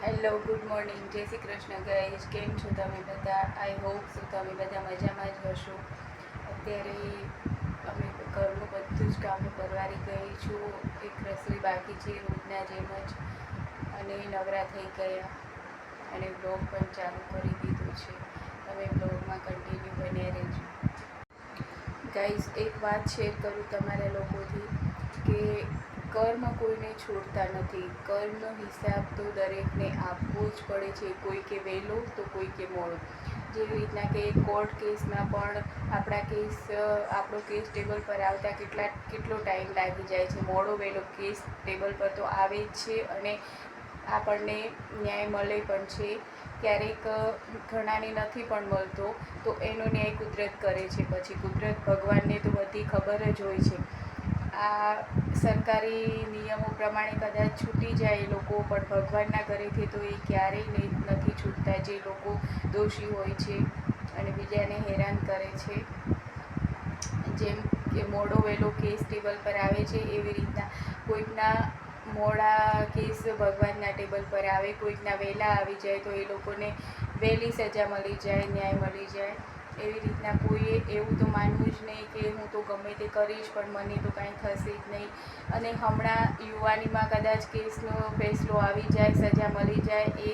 Hello, good morning, જય Shri Krishna guys. કેમ છો તમે બધા? આઈ હોપ સો તમે બધા મજામાં જ હશો. અત્યારે અમે ઘરનું બધું જ કામ પરવારી ગઈ છું. એક રસોઈ બાકી છે રોજના જેમ જ, અને નવરા થઈ ગયા અને બ્લોગ પણ ચાલુ કરી દીધું છે. તમે બ્લોગમાં કન્ટિન્યુ બન્યા રહેજો. ગાઈઝ, એક વાત શેર કરું તમારા લોકોથી કે કર્મ કોઈને છોડતા નથી. કર્મનો હિસાબ તો દરેકને આપવો જ પડે છે, કોઈ કે વહેલો તો કોઈ કે મોડો. જેવી રીતના કે કોર્ટ કેસમાં પણ આપણો કેસ ટેબલ પર આવતા કેટલો ટાઈમ લાગી જાય છે. મોડો વહેલો કેસ ટેબલ પર તો આવે જ છે અને આપણને ન્યાય મળે પણ છે. ક્યારેક ઘણાને નથી પણ મળતો, તો એનો ન્યાય કુદરત કરે છે. પછી કુદરત ભગવાનને તો બધી ખબર જ હોય છે. આ સરકારી નિયમો પ્રમાણે કદાચ છૂટી જાય એ લોકો, પણ ભગવાનના ઘરેથી તો એ ક્યારેય નથી છૂટતા. જે લોકો દોષી હોય છે અને બીજાને હેરાન કરે છે, જેમ કે મોડો વહેલો કેસ ટેબલ પર આવે છે, એવી રીતના કોઈકના મોડા કેસ ભગવાનના ટેબલ પર આવે, કોઈકના વહેલા આવી જાય તો એ લોકોને વહેલી સજા મળી જાય, ન્યાય મળી જાય. એવી રીતના કોઈએ એવું તો માનવું જ નહીં કે હું તો ગમે તે કરીશ પણ મને તો કાંઈ થશે જ નહીં. અને હમણાં યુવાનીમાં કદાચ કેસનો ફેસલો આવી જાય, સજા મળી જાય એ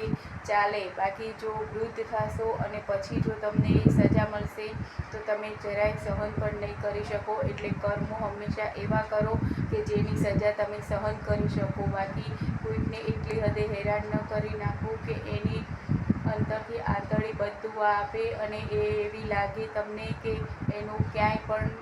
ચાલે. બાકી જો વૃદ્ધ થશો અને પછી જો તમને એ સજા મળશે તો તમે જરાય સહન પણ નહીં કરી શકો. એટલે કર્મો હંમેશા એવા કરો કે જેની સજા તમે સહન કરી શકો. બાકી કોઈકને એટલી હદે હેરાન ન કરી નાખો કે એની અંતરથી આંતળી બધું આપે અને એ એવી લાગે તમને કે એનું ક્યાંય પણ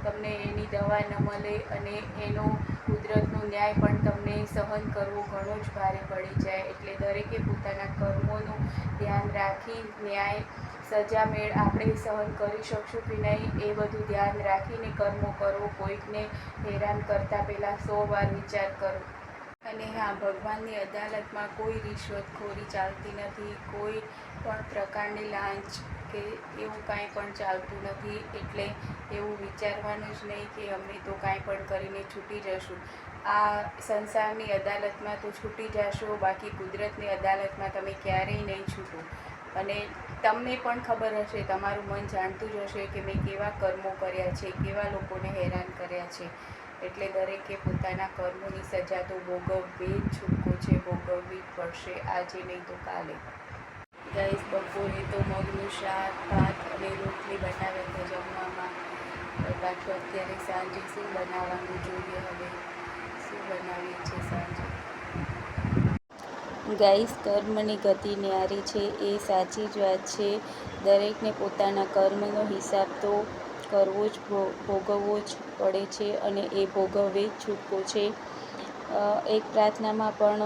તમને એની દવા ન મળે અને એનો કુદરતનો ન્યાય પણ તમને સહન કરવો ઘણો જ ભારે પડી જાય. એટલે દરેકે પોતાના કર્મોનું ધ્યાન રાખી ન્યાય સજા આપણે સહન કરી શકશું કે નહીં એ બધું ધ્યાન રાખીને કર્મો કરો. કોઈકને હેરાન કરતાં પહેલાં 100 વાર વિચાર કરો. અને હા, ભગવાનની અદાલતમાં કોઈ રિશ્વતખોરી ચાલતી નથી, કોઈ પણ પ્રકારની લાંચ કે એવું કાંઈ પણ ચાલતું નથી. એટલે એવું વિચારવાનું જ નહીં કે અમે તો કાંઈ પણ કરીને છૂટી જશું. આ સંસારની અદાલતમાં તો છૂટી જશો, બાકી કુદરતની અદાલતમાં તમે ક્યારેય નહીં છૂટો. અને તમને પણ ખબર હશે, તમારું મન જાણતું જ હશે કે મેં કેવા કર્મો કર્યા છે, કેવા લોકોને હેરાન કર્યા છે. એટલે દરેકે પોતાના કર્મોની સજા તો ભોગવવી જ છૂટકો છે, ભોગવવી જ પડશે, આજે નહીં તો કાલે. ગાઈસ, બપોરે તો મગનું શાક, ભાત અને રોટલી બનાવે તો જમવામાં. પાછું અત્યારે સાંજે શું બનાવવાનું જોઈએ. હવે શું બનાવીએ છીએ સાંજે. ગાઈસ, કર્મની ગતિ ન્યારી છે, એ સાચી જ વાત છે. દરેકને પોતાના કર્મનો હિસાબ તો કરવો જ ભોગવવો જ પડે છે અને એ ભોગવવી જ છૂટકો છે. એક પ્રાર્થનામાં પણ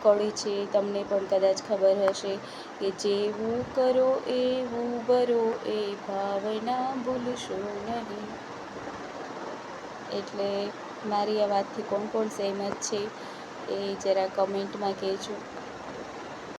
કળી છે, તમને પણ કદાચ ખબર હશે કે જેવું કરો એવું ભરો, એ ભાવના ભૂલશો નહીં. એટલે મારી આ વાતથી કોણ કોણ સહેમત છે એ જરા કમેન્ટમાં કહેજો.